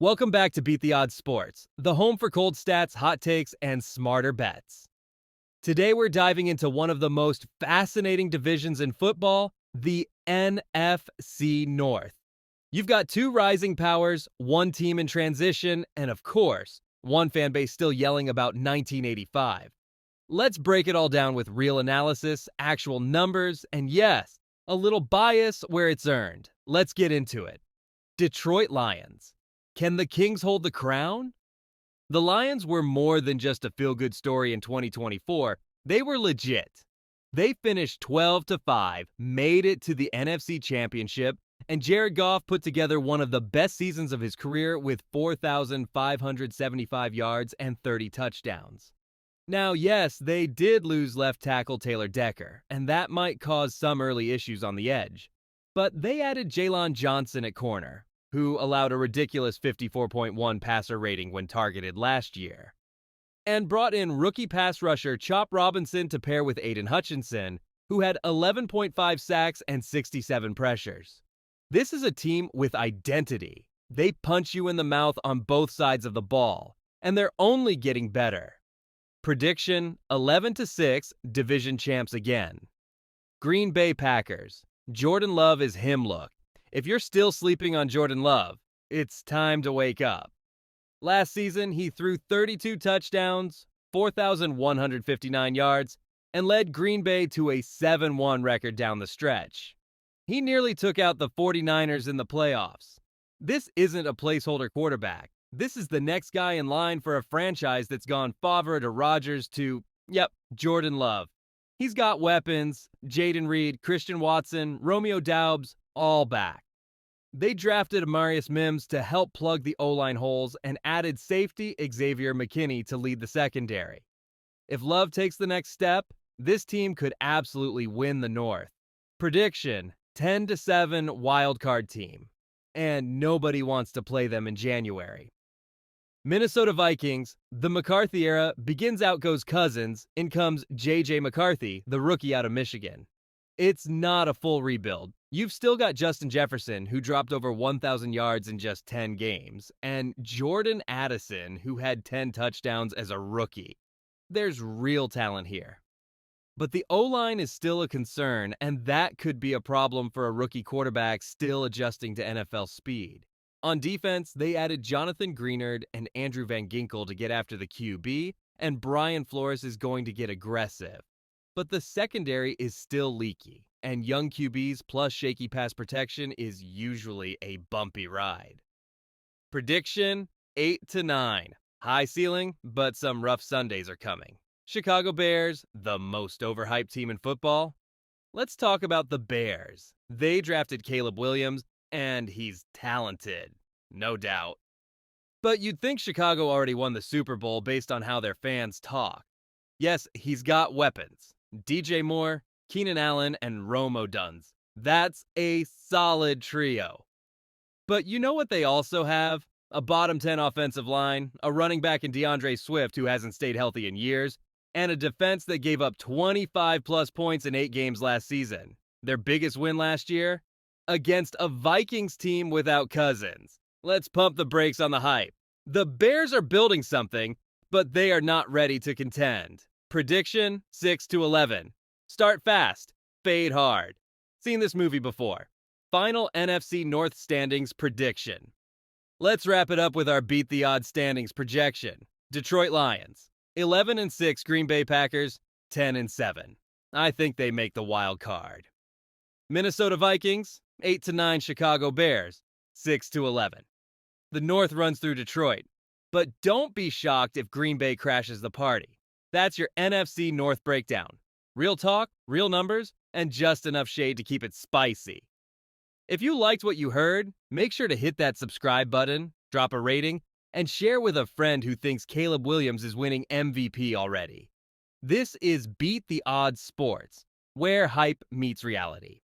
Welcome back to Beat the Odds Sports, the home for cold stats, hot takes, and smarter bets. Today we're diving into one of the most fascinating divisions in football, the NFC North. You've got two rising powers, one team in transition, and of course, one fan base still yelling about 1985. Let's break it all down with real analysis, actual numbers, and yes, a little bias where it's earned. Let's get into it. Detroit Lions. Can the Kings hold the crown? The Lions were more than just a feel-good story in 2024. They were legit. They finished 12-5, made it to the NFC Championship, and Jared Goff put together one of the best seasons of his career with 4,575 yards and 30 touchdowns. Now, yes, they did lose left tackle Taylor Decker, and that might cause some early issues on the edge. But they added Jaylon Johnson at corner, who allowed a ridiculous 54.1 passer rating when targeted last year, and brought in rookie pass rusher Chop Robinson to pair with Aiden Hutchinson, who had 11.5 sacks and 67 pressures. This is a team with identity. They punch you in the mouth on both sides of the ball, and they're only getting better. Prediction: 11-6, division champs again. Green Bay Packers. Jordan Love is him look. If you're still sleeping on Jordan Love, it's time to wake up. Last season, he threw 32 touchdowns, 4,159 yards, and led Green Bay to a 7-1 record down the stretch. He nearly took out the 49ers in the playoffs. This isn't a placeholder quarterback. This is the next guy in line for a franchise that's gone Favre to Rodgers to, Jordan Love. He's got weapons: Jaden Reed, Christian Watson, Romeo Doubs, all back. They drafted Amarius Mims to help plug the O-line holes and added safety Xavier McKinney to lead the secondary. If Love takes the next step, this team could absolutely win the North. Prediction: 10-7 wildcard team. And nobody wants to play them in January. Minnesota Vikings. The McCarthy era begins, out goes Cousins, in comes J.J. McCarthy, the rookie out of Michigan. It's not a full rebuild. You've still got Justin Jefferson, who dropped over 1,000 yards in just 10 games, and Jordan Addison, who had 10 touchdowns as a rookie. There's real talent here. But the O-line is still a concern, and that could be a problem for a rookie quarterback still adjusting to NFL speed. On defense, they added Jonathan Greenard and Andrew Van Ginkel to get after the QB, and Brian Flores is going to get aggressive. But the secondary is still leaky, and young QBs plus shaky pass protection is usually a bumpy ride. Prediction: 8-9. High ceiling, but some rough Sundays are coming. Chicago Bears, the most overhyped team in football. Let's talk about the Bears. They drafted Caleb Williams, and he's talented, no doubt. But you'd think Chicago already won the Super Bowl based on how their fans talk. Yes, he's got weapons. DJ Moore, Keenan Allen, and Rome Odunze. That's a solid trio. But you know what they also have? A bottom 10 offensive line, a running back in DeAndre Swift who hasn't stayed healthy in years, and a defense that gave up 25-plus points in 8 games last season. Their biggest win last year? Against a Vikings team without Cousins. Let's pump the brakes on the hype. The Bears are building something, but they are not ready to contend. Prediction: 6-11. Start fast, fade hard. Seen this movie before. Final NFC North standings prediction. Let's wrap it up with our Beat the Odds standings projection. Detroit Lions, 11-6 Green Bay Packers, 10-7. I think they make the wild card. Minnesota Vikings, 8-9 Chicago Bears, 6-11. The North runs through Detroit, but don't be shocked if Green Bay crashes the party. That's your NFC North breakdown. Real talk, real numbers, and just enough shade to keep it spicy. If you liked what you heard, make sure to hit that subscribe button, drop a rating, and share with a friend who thinks Caleb Williams is winning MVP already. This is Beat the Odds Sports, where hype meets reality.